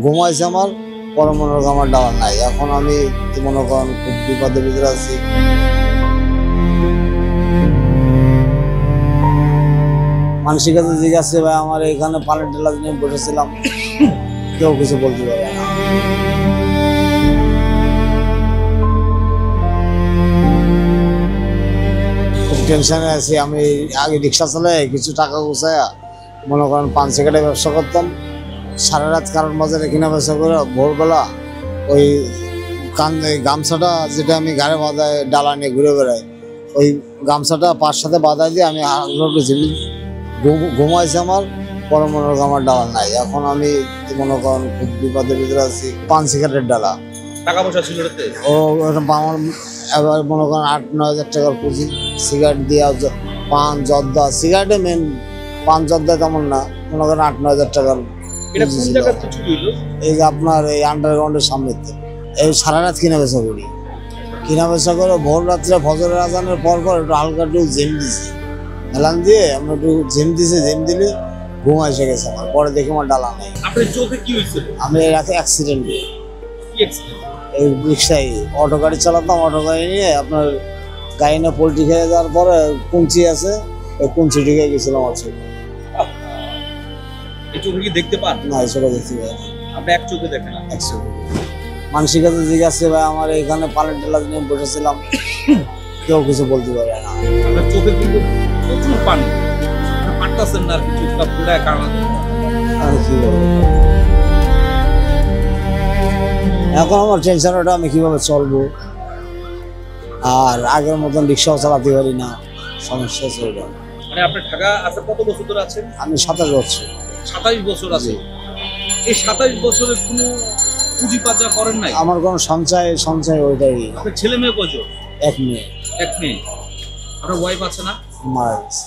ঘুমাইছে আমার পরে মনে করেন আমার ডালা নাই। এখন আমি মনে করেন খুব বিপদের ভিতরে আছি। মানুষের কাছে জিজ্ঞাসা ভাই আমার এখানে পানির ডালা নিয়ে বসেছিলাম, কেউ কিছু বলতে পারে না। খুব টেনশনে আছি। আমি আগে রিক্সা চালাই, কিছু টাকা গুছায়া মনে করেন পান সিগারেটের ব্যবসা করতাম। সারা রাত কারণ বাজারে কিনা বেচা করে ভোরবেলা ওই গামছাটা যেটা আমি গাড়ি বাঁধায় ডালা নিয়ে ঘুরে বেড়াই, ওই গামছাটা পার সাথে বাঁধাই দিয়ে আমি ঘুমাইছে আমার পরে মনে করেন আমার ডালা নাই। এখন আমি মনে করেন খুব বিপদের ভিতরে আছি। পান সিগারেটের ডালা, টাকা পয়সা ছিল ও আমার এবার মনে করেন 8-9 হাজার টাকার পুঁজি। সিগারেট দিয়ে পান জর্দা, সিগারেটে মেন, পান জর্দা তেমন না, মনে করেন 8-9 হাজার টাকার। এই যে আপনার এই আন্ডারগ্রাউন্ডের সামনে এই সারা রাত কিনা বেচা করি। কিনা বেচা করে ভোর রাত্রে ফজরের আজানের পর একটু হালকা একটু জিম দিছি, হেলান দিয়ে আমরা একটু জিম দিছি। জিম দিলে ঘুম এসে গেছে আমার। পরে দেখি আমার ডালা নাই। আমি অ্যাক্সিডেন্টে এই রিক্সায় অটো গাড়ি চালাতাম, অটো গাড়ি নিয়ে আপনার গাড়ি নিয়ে পোল্ট্রি খেয়ে যাওয়ার পরে কুঞ্চি আছে, ওই কুঞ্চি ঢুকে গেছিল আমার চোখে। দেখতে পান না, এই চোখে দেখতে পাই না। আপনি এক চোখে দেখেন? এক চোখে। মানুষের কাছে জিজ্ঞাসা ভাই আমার এখানে পানির ডালা নিয়ে বসেছিলাম, কেউ কিছু বলতে পারে না। আপনার চোখে কিন্তু প্রচুর পানি, পারতেছেন না আর কিছু পুরায় কারণ। আমি কি বলবো, এখন আমার টেনশন ওটা আমি কিভাবে চলবো। আর আগের মতন রিক্সাও চালাতে পারি না, সমস্যা আছে ওটা। মানে আপনি ঢাকা আছে কত বছর ধরে আছেন? আমি 27 বছর। 27 বছর আছে। এই 27 বছরে কোনো পুঁজি পাচা করেন নাই? আমার কোনো সঞ্চয় ওইটাই। আপনার ছেলে মেয়ে কয়জন? এক মেয়ে। এক মেয়ে। আপনার ওয়াইফ আছে না? মারা গেছে।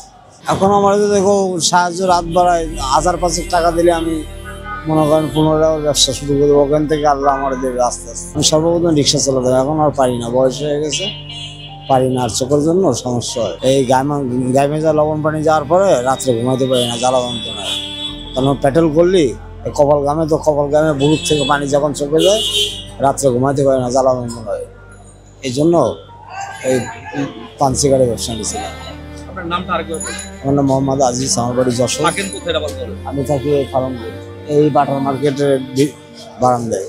এখন আমার দেখো সাহায্য রাত বাড়ায় 1000-500 টাকা দিলে আমি মনে করেন পুনরায় ব্যবসা শুরু করবো। ওখান থেকে আল্লাহ আমার দেবে আস্তে আস্তে। আমি সর্বপ্রথম রিক্সা চালাতে, এখন আর পারি না, বয়স হয়ে গেছে, পারি না। আর চোখের জন্য সমস্যা হয়। এই গায়ে যা লবণ পানি যাওয়ার পরে রাত্রে ঘুমাইতে পারি না, জ্বালা যন্ত্রণা। কারণ পেট্রোল করলি কপাল গামে বুড়ুর থেকে পানি যখন চোখে যায়, রাত্রে ঘুমাইতে পারি না, জ্বালা যন্ত্রণা হয়। এই জন্য এই পান সিগারেটের ব্যবসা নিয়েছিলাম। আপনার নামটা আরেকবার বলুন। আমার নাম মোহাম্মদ আজিজ, আমার বাড়ি যশোর। থাকেন কোথায়? আমি থাকি ফার্ম, এই বাটার মার্কেটের বারান্দায়।